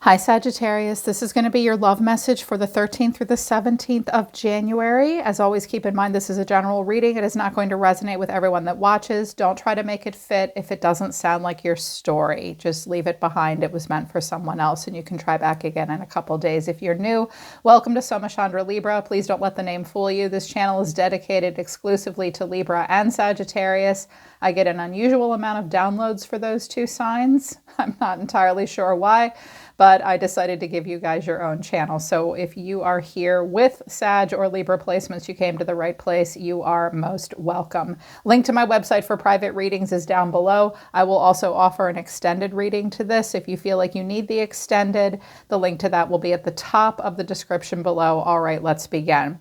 Hi, Sagittarius. This is going to be your love message for the 13th through the 17th of January. As always, keep in mind this is a general reading. It is not going to resonate with everyone that watches. Don't try to make it fit if it doesn't sound like your story. Just leave it behind. It was meant for someone else, and you can try back again in a couple days. If you're new, welcome to Somachandra Libra. Please don't let the name fool you. This channel is dedicated exclusively to Libra and Sagittarius. I get an unusual amount of downloads for those two signs. I'm not entirely sure why, but I decided to give you guys your own channel. So if you are here with Sag or Libra placements, you came to the right place. You are most welcome. Link to my website for private readings is down below. I will also offer an extended reading to this. If you feel like you need the extended, the link to that will be at the top of the description below. All right, let's begin.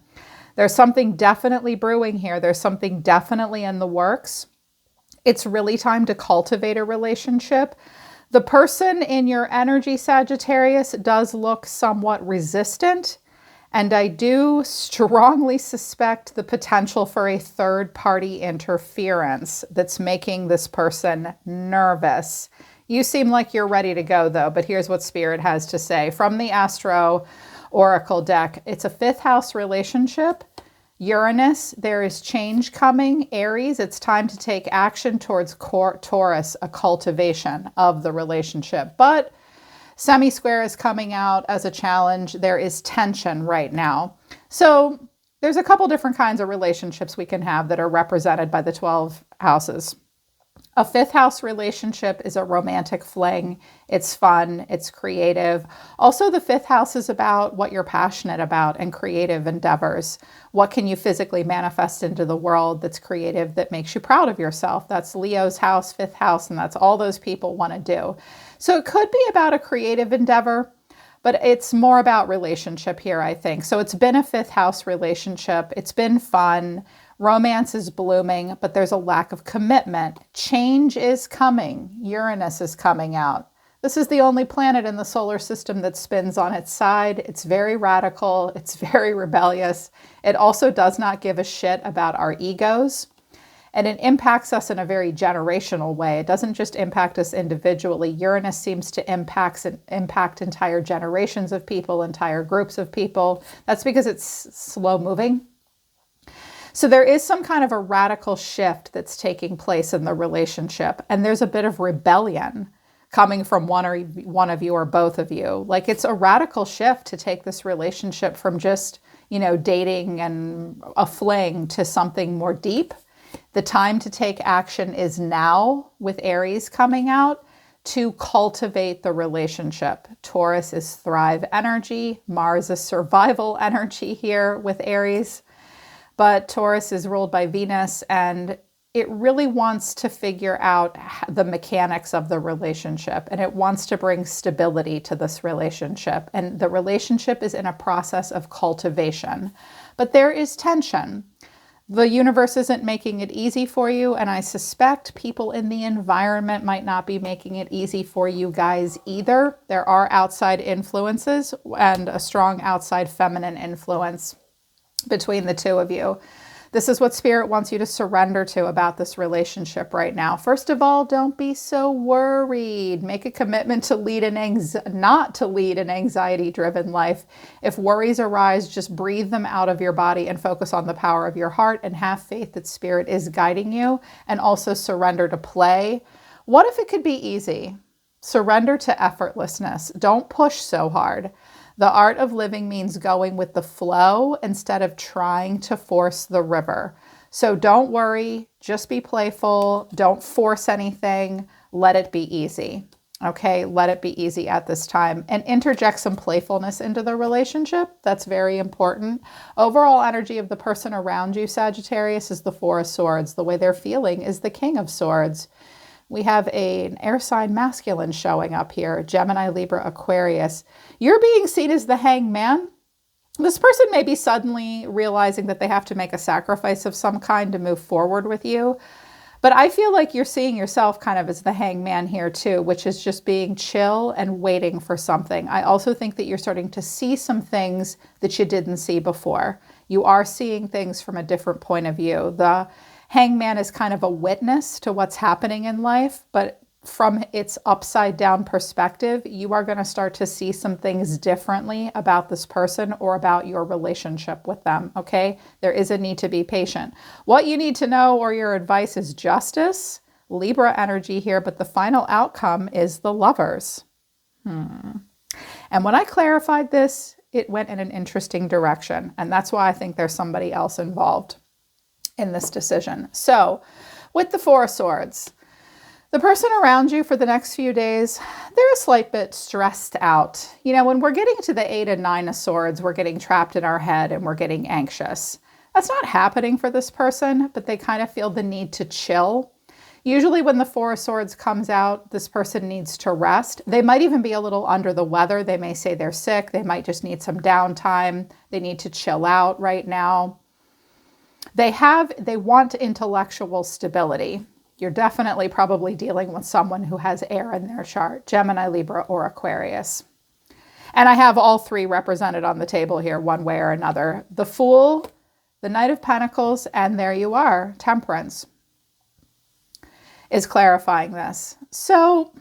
There's something definitely brewing here. There's something definitely in the works. It's really time to cultivate a relationship. The person in your energy, Sagittarius, does look somewhat resistant, and I do strongly suspect the potential for a third-party interference that's making this person nervous. You seem like you're ready to go, though, but here's what Spirit has to say. From the Astro Oracle deck, it's a fifth house relationship. Uranus, there is change coming. Aries, it's time to take action towards Taurus, a cultivation of the relationship. But semi-square is coming out as a challenge. There is tension right now. So there's a couple different kinds of relationships we can have that are represented by the 12 houses. A fifth house relationship is a romantic fling. It's fun. It's creative. Also, the fifth house is about what you're passionate about and creative endeavors. What can you physically manifest into the world that's creative, that makes you proud of yourself? That's Leo's house, fifth house, and that's all those people want to do. So it could be about a creative endeavor, but it's more about relationship here, I think. So it's been a fifth house relationship. It's been fun. Romance is blooming, but there's a lack of commitment. Change is coming. Uranus is coming out. This is the only planet in the solar system that spins on its side. It's very radical. It's very rebellious. It also does not give a shit about our egos. And it impacts us in a very generational way. It doesn't just impact us individually. Uranus seems to impact entire generations of people, entire groups of people. That's because it's slow moving. So there is some kind of a radical shift that's taking place in the relationship. And there's a bit of rebellion coming from one of you or both of you. Like, it's a radical shift to take this relationship from just, dating and a fling to something more deep. The time to take action is now, with Aries coming out, to cultivate the relationship. Taurus is thrive energy. Mars is survival energy here with Aries. But Taurus is ruled by Venus, and it really wants to figure out the mechanics of the relationship, and it wants to bring stability to this relationship. And the relationship is in a process of cultivation. But there is tension. The universe isn't making it easy for you, and I suspect people in the environment might not be making it easy for you guys either. There are outside influences and a strong outside feminine influence between the two of you. This is what Spirit wants you to surrender to about this relationship right now. First of all, don't be so worried. Make a commitment to not to lead an anxiety-driven life. If worries arise, just breathe them out of your body and focus on the power of your heart and have faith that Spirit is guiding you, and also surrender to play. What if it could be easy? Surrender to effortlessness. Don't push so hard. The art of living means going with the flow instead of trying to force the river. So don't worry, just be playful. Don't force anything. Let it be easy. Okay, let it be easy at this time, and interject some playfulness into the relationship. That's very important. Overall energy of the person around you, Sagittarius, is the Four of Swords. The way they're feeling is the King of Swords. We have an air sign masculine showing up here, Gemini, Libra, Aquarius. You're being seen as the hangman. This person may be suddenly realizing that they have to make a sacrifice of some kind to move forward with you. But I feel like you're seeing yourself kind of as the hangman here too, which is just being chill and waiting for something. I also think that you're starting to see some things that you didn't see before. You are seeing things from a different point of view. The hangman is kind of a witness to what's happening in life, but from its upside down perspective, you are going to start to see some things differently about this person or about your relationship with them, okay? There is a need to be patient. What you need to know, or your advice, is justice, Libra energy here, but the final outcome is the Lovers. And when I clarified this, it went in an interesting direction, and that's why I think there's somebody else involved in this decision. So, with the Four of Swords, the person around you for the next few days, they're a slight bit stressed out. You know, when we're getting to the 8 and 9 of Swords, we're getting trapped in our head and we're getting anxious. That's not happening for this person, but they kind of feel the need to chill. Usually when the Four of Swords comes out, this person needs to rest. They might even be a little under the weather. They may say they're sick. They might just need some downtime. They need to chill out right now. They want intellectual stability. You're definitely probably dealing with someone who has air in their chart, Gemini, Libra, or Aquarius. And I have all three represented on the table here one way or another. The Fool, the Knight of Pentacles, and there you are, Temperance, is clarifying this. So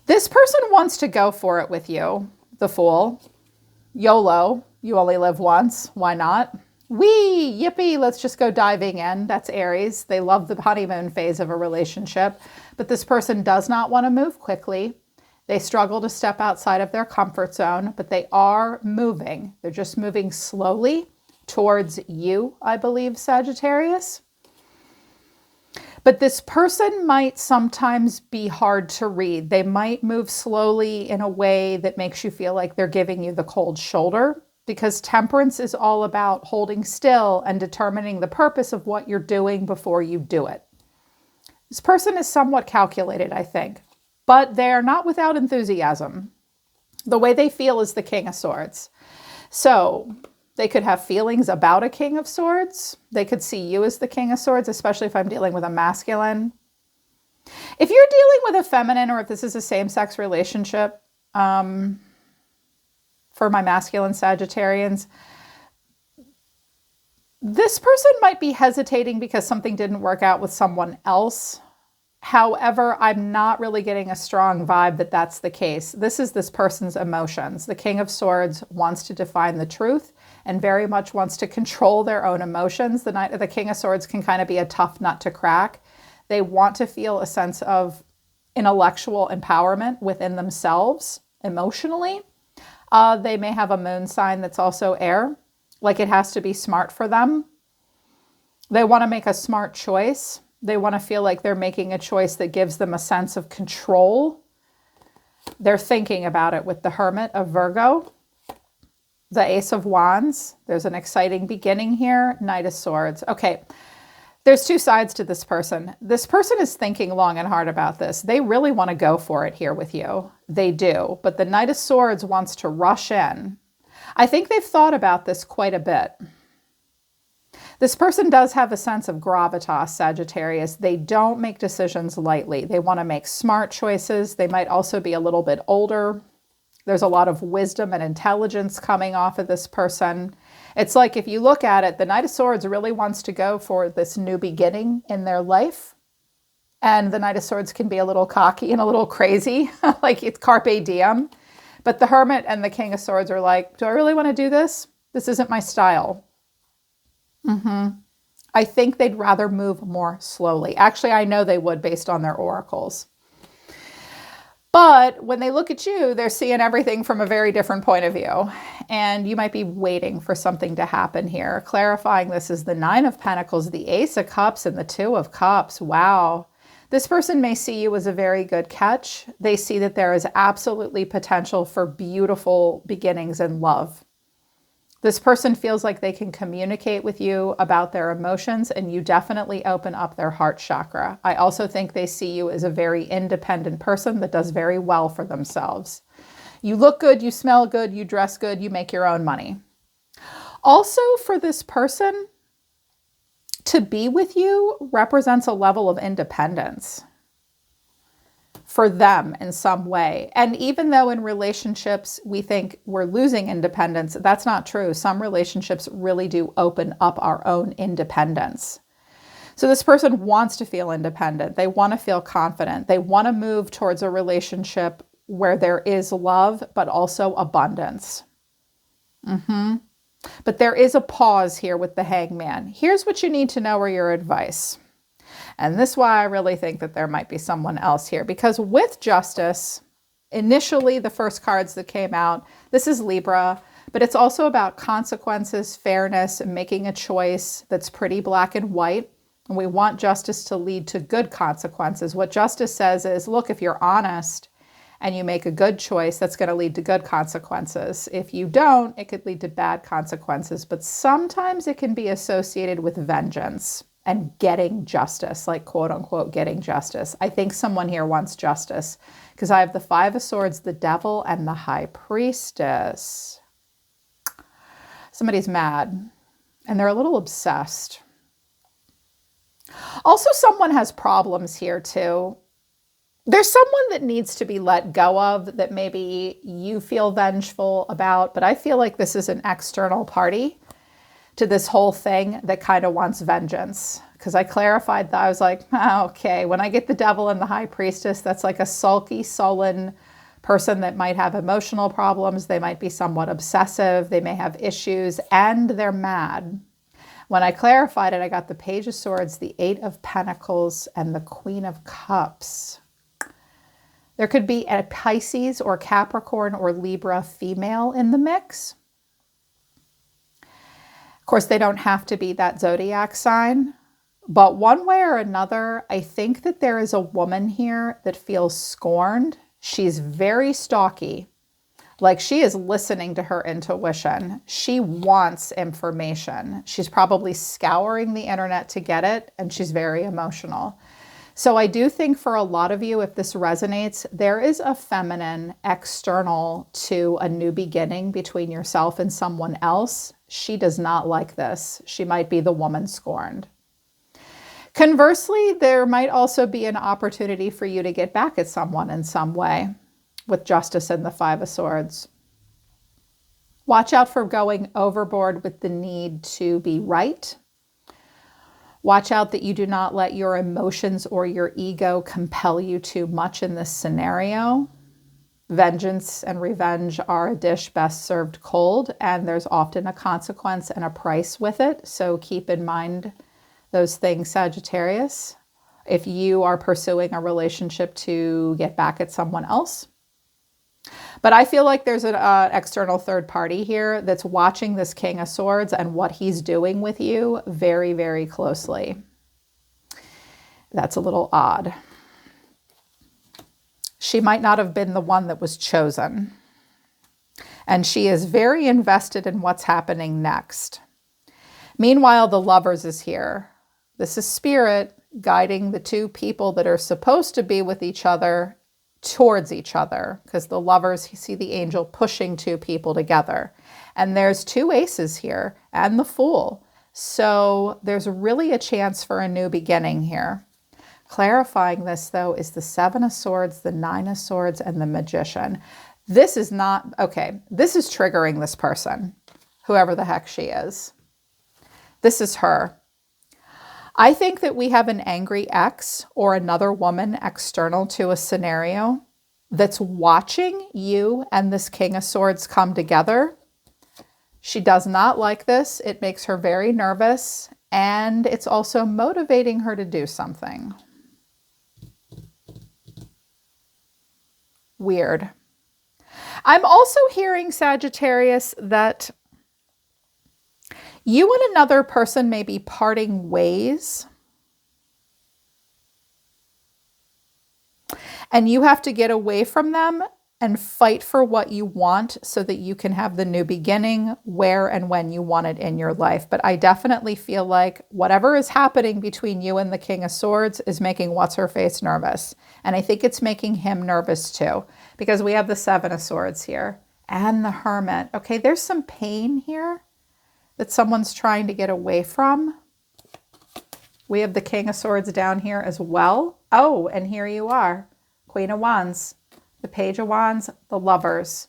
this person wants to go for it with you, the Fool. YOLO, you only live once, why not? Whee, yippee, let's just go diving in. That's Aries. They love the honeymoon phase of a relationship, but this person does not want to move quickly. They struggle to step outside of their comfort zone, but they are moving. They're just moving slowly towards you, I believe, Sagittarius. But this person might sometimes be hard to read. They might move slowly in a way that makes you feel like they're giving you the cold shoulder, because Temperance is all about holding still and determining the purpose of what you're doing before you do it. This person is somewhat calculated, I think, but they're not without enthusiasm. The way they feel is the King of Swords. So they could have feelings about a King of Swords. They could see you as the King of Swords, especially if I'm dealing with a masculine. If you're dealing with a feminine, or if this is a same-sex relationship, for my masculine Sagittarians, this person might be hesitating because something didn't work out with someone else. However, I'm not really getting a strong vibe that that's the case. This is this person's emotions. The King of Swords wants to define the truth and very much wants to control their own emotions. The King of Swords can kind of be a tough nut to crack. They want to feel a sense of intellectual empowerment within themselves emotionally. They may have a moon sign that's also air, like it has to be smart for them. They want to make a smart choice. They want to feel like they're making a choice that gives them a sense of control. They're thinking about it with the Hermit of Virgo, the Ace of Wands. There's an exciting beginning here, Knight of Swords. Okay, there's two sides to this person. This person is thinking long and hard about this. They really want to go for it here with you. They do, but the Knight of Swords wants to rush in. I think they've thought about this quite a bit. This person does have a sense of gravitas, Sagittarius. They don't make decisions lightly. They want to make smart choices. They might also be a little bit older. There's a lot of wisdom and intelligence coming off of this person. It's like, if you look at it, the Knight of Swords really wants to go for this new beginning in their life. And the Knight of Swords can be a little cocky and a little crazy, like it's carpe diem. But the Hermit and the King of Swords are like, do I really want to do this? This isn't my style. I think they'd rather move more slowly. Actually, I know they would based on their oracles. But when they look at you, they're seeing everything from a very different point of view. And you might be waiting for something to happen here. Clarifying this is the Nine of Pentacles, the Ace of Cups, and the Two of Cups. Wow. This person may see you as a very good catch. They see that there is absolutely potential for beautiful beginnings in love. This person feels like they can communicate with you about their emotions, and you definitely open up their heart chakra. I also think they see you as a very independent person that does very well for themselves. You look good, you smell good, you dress good, you make your own money. Also, for this person, to be with you represents a level of independence for them in some way. And even though in relationships we think we're losing independence, that's not true. Some relationships really do open up our own independence. So this person wants to feel independent. They want to feel confident. They want to move towards a relationship where there is love, but also abundance. But there is a pause here with the Hangman. Here's what you need to know or your advice. And this is why I really think that there might be someone else here. Because with Justice, initially the first cards that came out, this is Libra, but it's also about consequences, fairness, and making a choice that's pretty black and white. And we want justice to lead to good consequences. What Justice says is, look, if you're honest and you make a good choice, that's going to lead to good consequences. If you don't, it could lead to bad consequences. But sometimes it can be associated with vengeance and getting justice, like quote unquote getting justice. I think someone here wants justice because I have the Five of Swords, the Devil, and the High Priestess. Somebody's mad and they're a little obsessed. Also, someone has problems here too. There's someone that needs to be let go of that maybe you feel vengeful about, but I feel like this is an external party to this whole thing that kind of wants vengeance. Because I clarified that I was like, okay, when I get the Devil and the High Priestess, that's like a sulky, sullen person that might have emotional problems. They might be somewhat obsessive. They may have issues and they're mad. When I clarified it, I got the Page of Swords, the Eight of Pentacles, and the Queen of Cups. There could be a Pisces or Capricorn or Libra female in the mix. Of course, they don't have to be that zodiac sign, but one way or another, I think that there is a woman here that feels scorned. She's very stalky. Like she is listening to her intuition. She wants information. She's probably scouring the internet to get it, and she's very emotional. So I do think for a lot of you, if this resonates, there is a feminine external to a new beginning between yourself and someone else. She does not like this. She might be the woman scorned. Conversely, there might also be an opportunity for you to get back at someone in some way with Justice and the Five of Swords. Watch out for going overboard with the need to be right. Watch out that you do not let your emotions or your ego compel you too much in this scenario. Vengeance and revenge are a dish best served cold, and there's often a consequence and a price with it. So keep in mind those things, Sagittarius, if you are pursuing a relationship to get back at someone else. But I feel like there's an external third party here that's watching this King of Swords and what he's doing with you very, very closely. That's a little odd. She might not have been the one that was chosen. And she is very invested in what's happening next. Meanwhile, the Lovers is here. This is Spirit guiding the two people that are supposed to be with each other towards each other, because the Lovers, you see the angel pushing two people together. And there's two aces here and the Fool. So there's really a chance for a new beginning here. Clarifying this, though, is the Seven of Swords, the Nine of Swords, and the Magician. This is not, okay, this is triggering this person, whoever the heck she is. This is her. I think that we have an angry ex or another woman external to a scenario that's watching you and this King of Swords come together. She does not like this. It makes her very nervous, and it's also motivating her to do something. Weird. I'm also hearing, Sagittarius, that you and another person may be parting ways, and you have to get away from them and fight for what you want so that you can have the new beginning where and when you want it in your life. But I definitely feel like whatever is happening between you and the King of Swords is making what's-her-face nervous. And I think it's making him nervous too, because we have the Seven of Swords here and the Hermit. Okay, there's some pain here that someone's trying to get away from. We have the King of Swords down here as well. Oh, and here you are, Queen of Wands, the Page of Wands, the Lovers.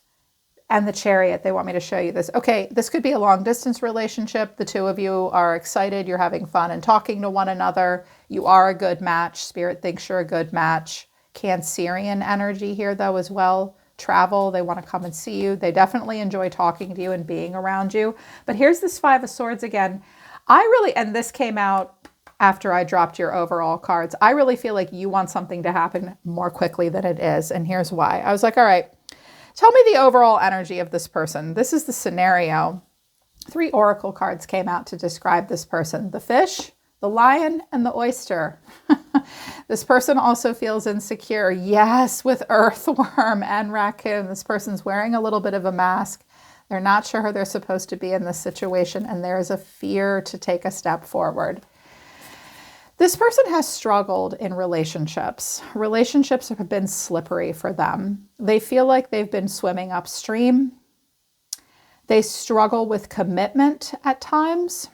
And the Chariot, they want me to show you this. Okay, this could be a long distance relationship. The two of you are excited. You're having fun and talking to one another. You are a good match. Spirit thinks you're a good match. Cancerian energy here though as well. Travel, they want to come and see you. They definitely enjoy talking to you and being around you. But here's this Five of Swords again. And this came out after I dropped your overall cards. I really feel like you want something to happen more quickly than it is. And here's why. I was like, all right, tell me the overall energy of this person. This is the scenario. 3 oracle cards came out to describe this person. The fish, the lion, and the oyster. This person also feels insecure. Yes, with earthworm and raccoon. This person's wearing a little bit of a mask. They're not sure how they're supposed to be in this situation, and there is a fear to take a step forward. This person has struggled in relationships. Relationships have been slippery for them. They feel like they've been swimming upstream. They struggle with commitment at times.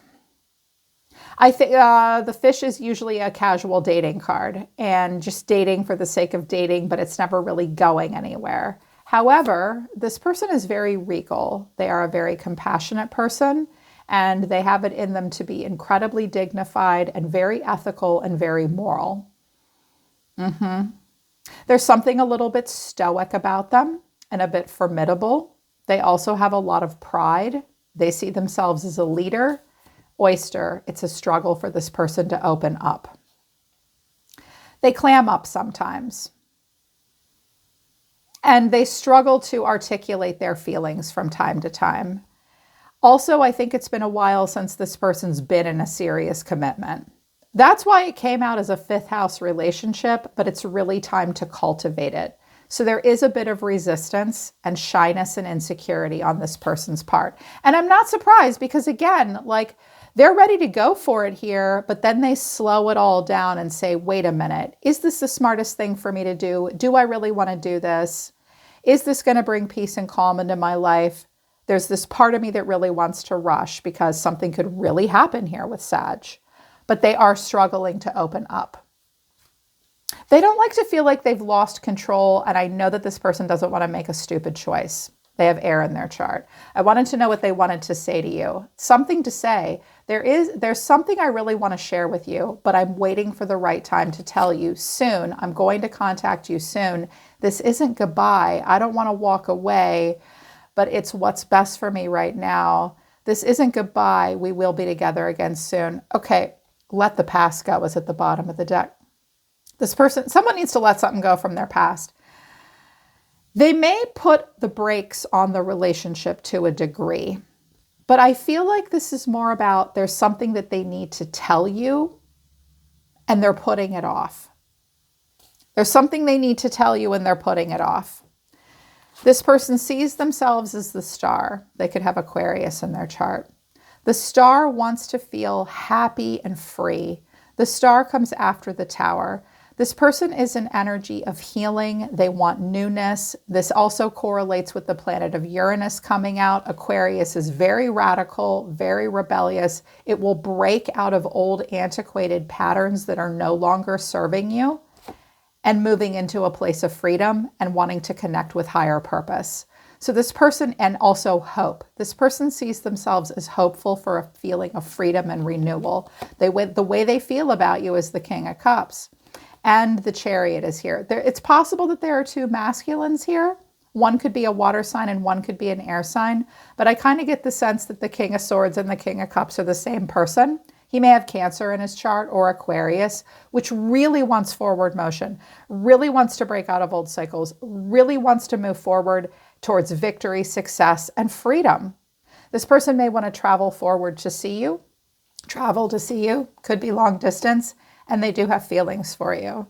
I think the fish is usually a casual dating card and just dating for the sake of dating, but it's never really going anywhere. However, this person is very regal. They are a very compassionate person, and they have it in them to be incredibly dignified and very ethical and very moral. There's something a little bit stoic about them and a bit formidable. They also have a lot of pride. They see themselves as a leader. Oyster, it's a struggle for this person to open up. They clam up sometimes. And they struggle to articulate their feelings from time to time. Also, I think it's been a while since this person's been in a serious commitment. That's why it came out as a 5th house relationship, but it's really time to cultivate it. So there is a bit of resistance and shyness and insecurity on this person's part. And I'm not surprised because, again, like, they're ready to go for it here, but then they slow it all down and say, wait a minute, is this the smartest thing for me to do? Do I really want to do this? Is this going to bring peace and calm into my life? There's this part of me that really wants to rush because something could really happen here with Sag, but they are struggling to open up. They don't like to feel like they've lost control, and I know that this person doesn't want to make a stupid choice. They have air in their chart. I wanted to know what they wanted to say to you. Something to say. There's something I really want to share with you, but I'm waiting for the right time to tell you soon. I'm going to contact you soon. This isn't goodbye. I don't want to walk away, but it's what's best for me right now. This isn't goodbye. We will be together again soon. Okay, let the past go is at the bottom of the deck. This person, someone needs to let something go from their past. They may put the brakes on the relationship to a degree, but I feel like this is more about there's something that they need to tell you and they're putting it off. There's something they need to tell you and they're putting it off. This person sees themselves as the star. They could have Aquarius in their chart. The star wants to feel happy and free. The star comes after the Tower. This person is an energy of healing. They want newness. This also correlates with the planet of Uranus coming out. Aquarius is very radical, very rebellious. It will break out of old antiquated patterns that are no longer serving you and moving into a place of freedom and wanting to connect with higher purpose. So this person, and also hope. This person sees themselves as hopeful for a feeling of freedom and renewal. The way they feel about you is the King of Cups. And the Chariot is here. It's possible that there are 2 masculines here. One could be a water sign and one could be an air sign. But I kind of get the sense that the King of Swords and the King of Cups are the same person. He may have Cancer in his chart or Aquarius, which really wants forward motion, really wants to break out of old cycles, really wants to move forward towards victory, success, and freedom. This person may want to travel forward to see you. Travel to see you. Could be long distance. And they do have feelings for you.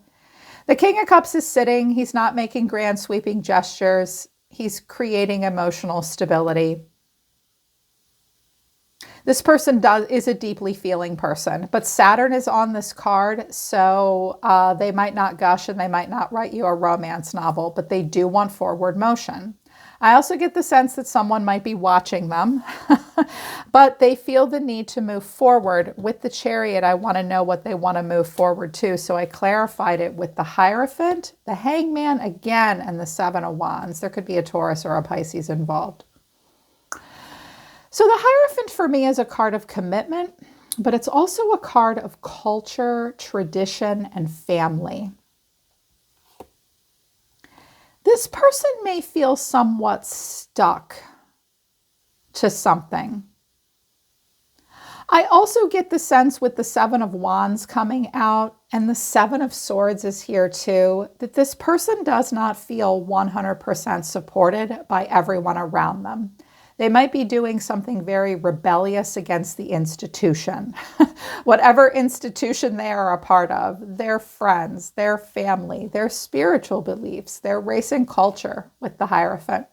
The King of Cups is sitting. He's not making grand sweeping gestures. He's creating emotional stability. This person is a deeply feeling person, but Saturn is on this card, so they might not gush and they might not write you a romance novel, but they do want forward motion. I also get the sense that someone might be watching them, but they feel the need to move forward. With the Chariot, I want to know what they want to move forward to. So I clarified it with the Hierophant, the Hangman again, and the Seven of Wands. There could be a Taurus or a Pisces involved. So the Hierophant for me is a card of commitment, but it's also a card of culture, tradition, and family. This person may feel somewhat stuck to something. I also get the sense with the Seven of Wands coming out and the Seven of Swords is here too, that this person does not feel 100% supported by everyone around them. They might be doing something very rebellious against the institution. Whatever institution they are a part of, their friends, their family, their spiritual beliefs, their race and culture with the Hierophant.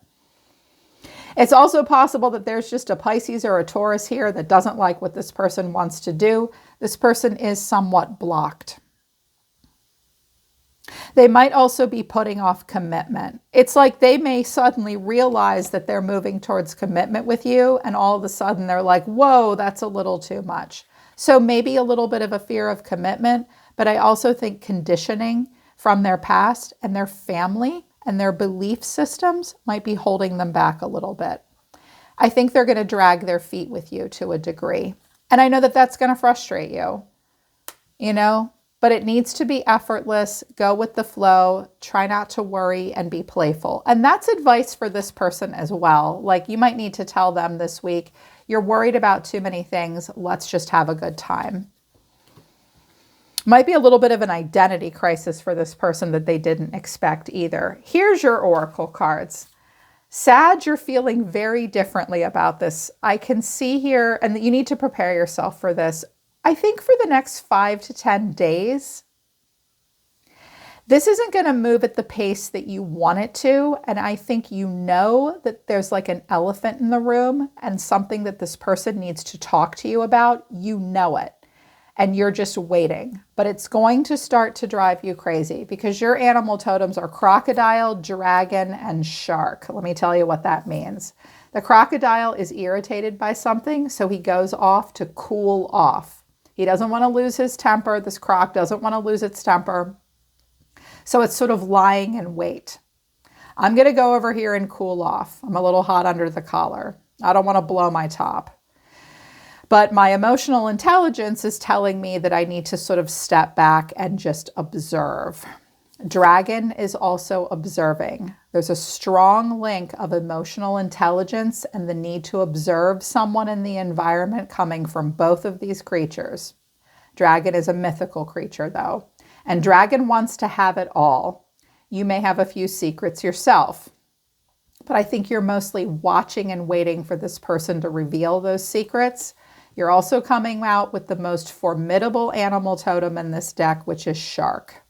It's also possible that there's just a Pisces or a Taurus here that doesn't like what this person wants to do. This person is somewhat blocked. They might also be putting off commitment. It's like they may suddenly realize that they're moving towards commitment with you, and all of a sudden they're like, whoa, that's a little too much. So maybe a little bit of a fear of commitment, but I also think conditioning from their past and their family and their belief systems might be holding them back a little bit. I think they're going to drag their feet with you to a degree. And I know that that's going to frustrate you, but it needs to be effortless. Go with the flow, try not to worry, and be playful. And that's advice for this person as well. Like you might need to tell them this week, you're worried about too many things. Let's just have a good time. Might be a little bit of an identity crisis for this person that they didn't expect either. Here's your oracle cards. Sag, you're feeling very differently about this. I can see here, and you need to prepare yourself for this. I think for the next 5 to 10 days, this isn't going to move at the pace that you want it to. And I think that there's like an elephant in the room and something that this person needs to talk to you about. You know it. And you're just waiting. But it's going to start to drive you crazy because your animal totems are crocodile, dragon, and shark. Let me tell you what that means. The crocodile is irritated by something, so he goes off to cool off. He doesn't want to lose his temper. This croc doesn't want to lose its temper. So it's sort of lying in wait. I'm going to go over here and cool off. I'm a little hot under the collar. I don't want to blow my top. But my emotional intelligence is telling me that I need to sort of step back and just observe. Dragon is also observing. There's a strong link of emotional intelligence and the need to observe someone in the environment coming from both of these creatures. Dragon is a mythical creature though, and dragon wants to have it all. You may have a few secrets yourself, but I think you're mostly watching and waiting for this person to reveal those secrets. You're also coming out with the most formidable animal totem in this deck, which is shark.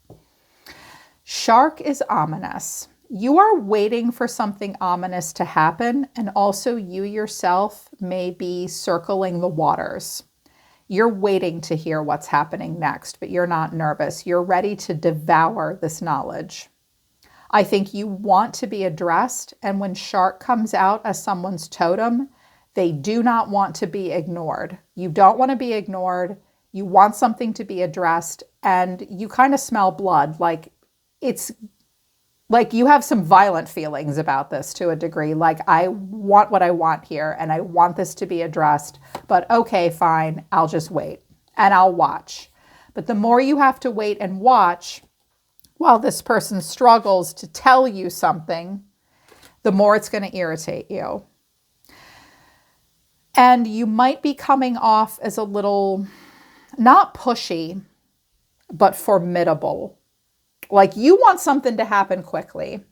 Shark is ominous. You are waiting for something ominous to happen, and also you yourself may be circling the waters. You're waiting to hear what's happening next, but you're not nervous. You're ready to devour this knowledge. I think you want to be addressed, and when shark comes out as someone's totem, they do not want to be ignored. You don't want to be ignored. You want something to be addressed, and you kind of smell blood. It's like you have some violent feelings about this to a degree. Like, I want what I want here, and I want this to be addressed, but okay, fine, I'll just wait and I'll watch. But the more you have to wait and watch while this person struggles to tell you something, the more it's going to irritate you. And you might be coming off as a little, not pushy, but formidable. Like you want something to happen quickly.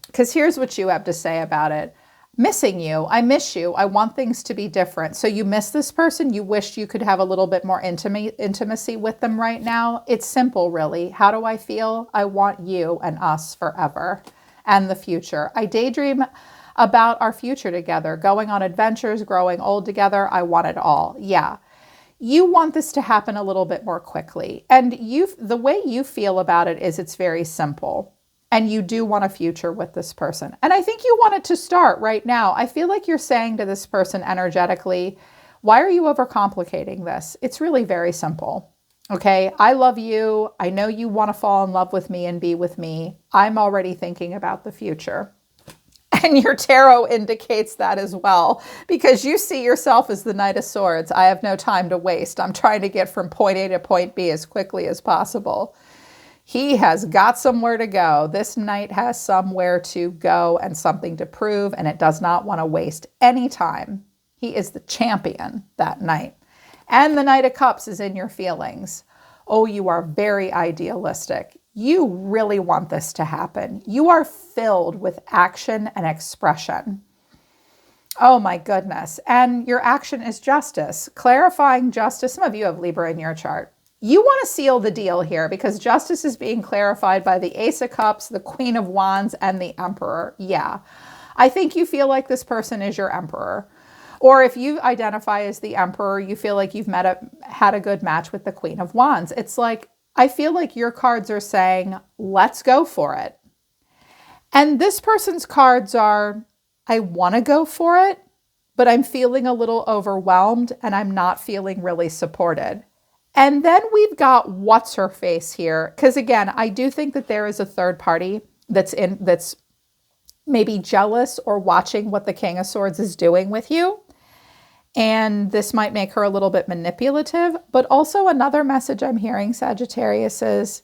Because here's what you have to say about it. Missing you. I miss you. I want things to be different. So you miss this person. You wish you could have a little bit more intimacy with them right now. It's simple, really. How do I feel? I want you and us forever and the future. I daydream about our future together, going on adventures, growing old together. I want it all. Yeah. You want this to happen a little bit more quickly. And the way you feel about it is it's very simple. And you do want a future with this person. And I think you want it to start right now. I feel like you're saying to this person energetically, why are you overcomplicating this? It's really very simple. Okay, I love you. I know you want to fall in love with me and be with me. I'm already thinking about the future. And your tarot indicates that as well, because you see yourself as the Knight of Swords. I have no time to waste. I'm trying to get from point A to point B as quickly as possible. He has got somewhere to go. This knight has somewhere to go and something to prove, and it does not want to waste any time. He is the champion, that knight. And the Knight of Cups is in your feelings. Oh, you are very idealistic. You really want this to happen. You are filled with action and expression. Oh my goodness. And your action is justice, clarifying justice. Some of you have Libra in your chart. You want to seal the deal here because justice is being clarified by the Ace of Cups, the Queen of Wands, and the Emperor. Yeah. I think you feel like this person is your Emperor. Or if you identify as the Emperor, you feel like you've had a good match with the Queen of Wands. It's like, I feel like your cards are saying, let's go for it. And this person's cards are, I want to go for it, but I'm feeling a little overwhelmed and I'm not feeling really supported. And then we've got what's her face here. Because again, I do think that there is a third party that's maybe jealous or watching what the King of Swords is doing with you. And this might make her a little bit manipulative, but also another message I'm hearing, Sagittarius, is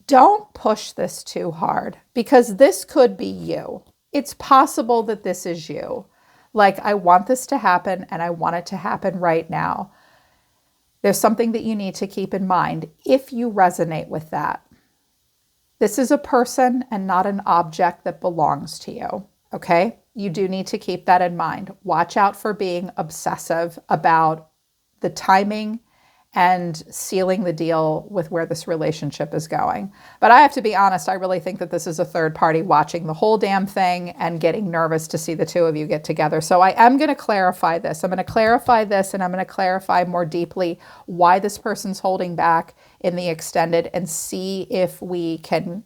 don't push this too hard because this could be you. It's possible that this is you. Like, I want this to happen and I want it to happen right now. There's something that you need to keep in mind if you resonate with that. This is a person and not an object that belongs to you, okay? You do need to keep that in mind. Watch out for being obsessive about the timing and sealing the deal with where this relationship is going. But I have to be honest, I really think that this is a third party watching the whole damn thing and getting nervous to see the two of you get together. So I am going to clarify this. I'm going to clarify this, and I'm going to clarify more deeply why this person's holding back in the extended and see if we can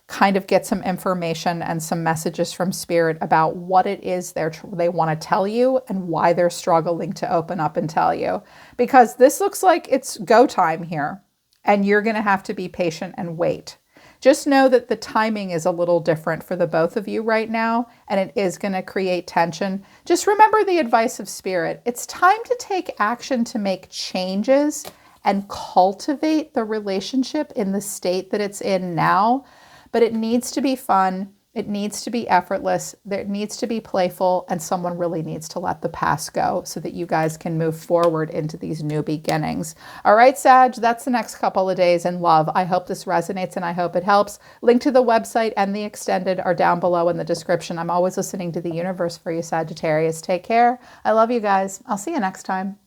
kind of get some information and some messages from Spirit about what it is they want to tell you and why they're struggling to open up and tell you. Because this looks like it's go time here, and you're going to have to be patient and wait. Just know that the timing is a little different for the both of you right now, and it is going to create tension. Just remember the advice of Spirit. It's time to take action to make changes and cultivate the relationship in the state that it's in now. But it needs to be fun. It needs to be effortless. It needs to be playful. And someone really needs to let the past go so that you guys can move forward into these new beginnings. All right, Sag, that's the next couple of days in love. I hope this resonates and I hope it helps. Link to the website and the extended are down below in the description. I'm always listening to the universe for you, Sagittarius. Take care. I love you guys. I'll see you next time.